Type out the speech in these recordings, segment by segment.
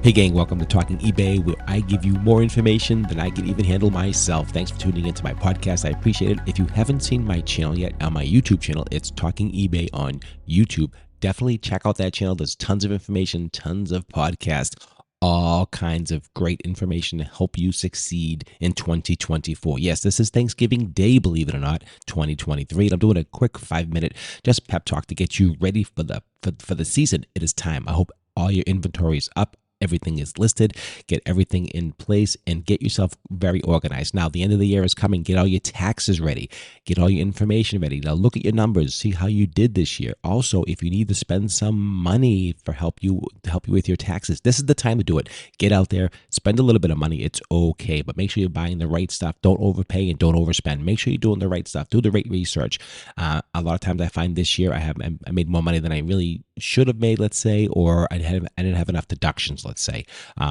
Hey gang, welcome to Talking eBay, where I give you more information than I can even handle myself. Thanks for tuning into my podcast. I appreciate it. If you haven't seen my channel yet, on my YouTube channel, it's Talking eBay on YouTube. Definitely check out that channel. There's tons of information, tons of podcasts, all kinds of great information to help you succeed in 2024. Yes, this is Thanksgiving Day, believe it or not, 2023. And I'm doing a quick 5-minute just pep talk to get you ready for the season. It is time. I hope all your inventory is up. Everything is listed, get everything in place, and get yourself very organized. Now, the end of the year is coming. Get all your taxes ready. Get all your information ready. Now, look at your numbers. See how you did this year. Also, if you need to spend some money to help you with your taxes, this is the time to do it. Get out there, spend a little bit of money. It's okay, but make sure you're buying the right stuff. Don't overpay and don't overspend. Make sure you're doing the right stuff. Do the right research. A lot of times I find this year I made more money than I really should have made, let's say, or I didn't have enough deductions, let's say.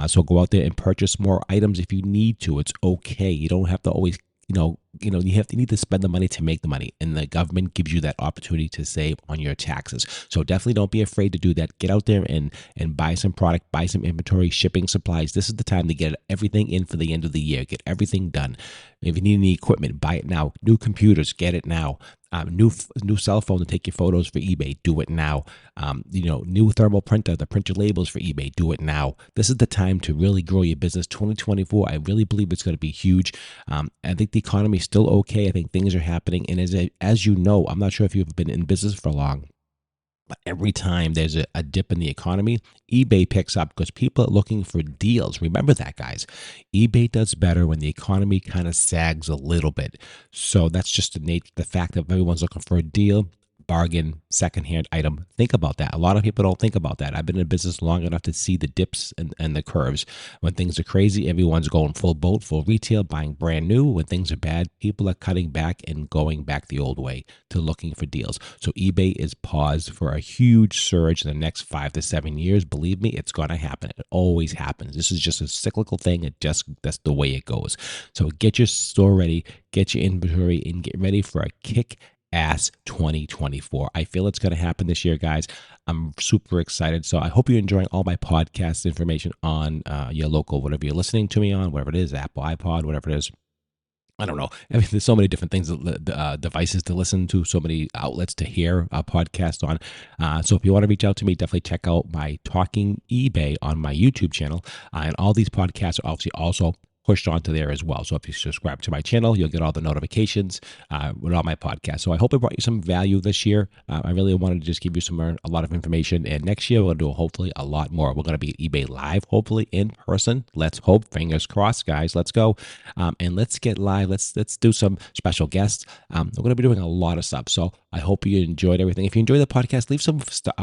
So go out there and purchase more items if you need to. It's okay. You don't have to always, you need to spend the money to make the money, and the government gives you that opportunity to save on your taxes. So definitely don't be afraid to do that. Get out there and buy some product, buy some inventory, shipping supplies. This is the time to get everything in for the end of the year. Get everything done. If you need any equipment, buy it now. New computers, get it now. New cell phone to take your photos for eBay, do it now. New thermal printer to print your labels for eBay, do it now. This is the time to really grow your business. 2024, I really believe it's going to be huge. I think the economy is still okay. I think things are happening. And as you know, I'm not sure if you've been in business for long, but every time there's a dip in the economy, eBay picks up because people are looking for deals. Remember that, guys. eBay does better when the economy kind of sags a little bit. So that's just the fact that everyone's looking for a deal, bargain, secondhand item. Think about that. A lot of people don't think about that. I've been in business long enough to see the dips and the curves. When things are crazy, everyone's going full boat, full retail, buying brand new. When things are bad, people are cutting back and going back the old way to looking for deals. So eBay is paused for a huge surge in the next 5 to 7 years. Believe me, it's going to happen. It always happens. This is just a cyclical thing. That's the way it goes. So get your store ready, get your inventory, and get ready for a kick-ass 2024. I feel it's going to happen this year, guys. I'm super excited. So I hope you're enjoying all my podcast information on your local, whatever you're listening to me on, whatever it is, Apple, iPod, whatever it is. I don't know. I mean, there's so many different things, devices to listen to, so many outlets to hear a podcast on. So if you want to reach out to me, definitely check out my Talking eBay on my YouTube channel. And all these podcasts are obviously also pushed onto there as well. So if you subscribe to my channel, you'll get all the notifications with all my podcasts. So I hope I brought you some value this year. I really wanted to just give you a lot of information. And next year, we're going to do hopefully a lot more. We're going to be at eBay Live, hopefully in person. Let's hope. Fingers crossed, guys. Let's go. And let's get live. Let's do some special guests. We're going to be doing a lot of stuff. So I hope you enjoyed everything. If you enjoyed the podcast, leave some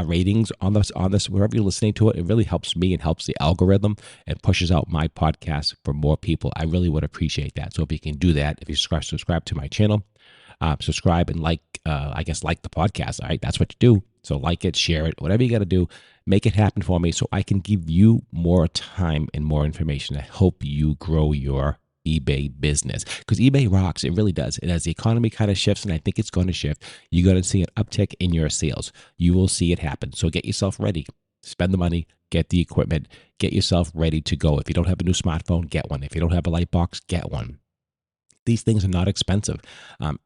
ratings on this, wherever you're listening to it. It really helps me and helps the algorithm and pushes out my podcast for more people. I really would appreciate that. So if you can do that, if you subscribe to my channel, subscribe and like the podcast. All right, that's what you do. So like it, share it, whatever you got to do, make it happen for me so I can give you more time and more information to help you grow your eBay business, because eBay rocks. It really does. And as the economy kind of shifts, and I think it's going to shift, you're going to see an uptick in your sales. You will see it happen. So get yourself ready. Spend the money, get the equipment, get yourself ready to go. If you don't have a new smartphone, get one. If you don't have a light box, get one. These things are not expensive,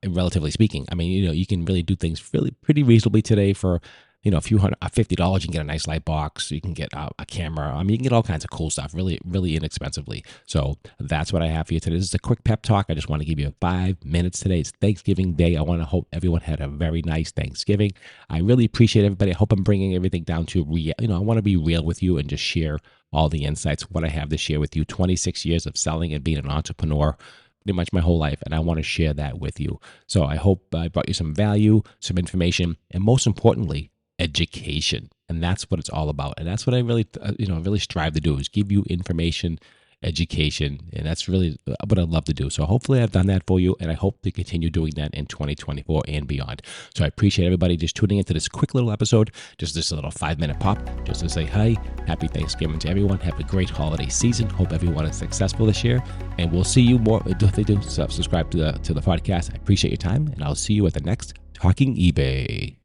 relatively speaking. I mean, you can really do things pretty reasonably today for, a few $50. You can get a nice light box. You can get a camera. I mean, you can get all kinds of cool stuff really, really inexpensively. So that's what I have for you today. This is a quick pep talk. I just want to give you 5 minutes today. It's Thanksgiving Day. I want to hope everyone had a very nice Thanksgiving. I really appreciate everybody. I hope I'm bringing everything down to real. I want to be real with you and just share all the insights, what I have to share with you. 26 years of selling and being an entrepreneur, pretty much my whole life, and I want to share that with you. So I hope I brought you some value, some information, and most importantly, education. And that's what it's all about. And that's what I really, really strive to do, is give you information, education. And that's really what I love to do. So hopefully I've done that for you, and I hope to continue doing that in 2024 and beyond. So I appreciate everybody just tuning into this quick little episode, just this little 5-minute pop, just to say hi, happy Thanksgiving to everyone. Have a great holiday season. Hope everyone is successful this year, and we'll see you more. If they do subscribe to the podcast, I appreciate your time, and I'll see you at the next Talking eBay.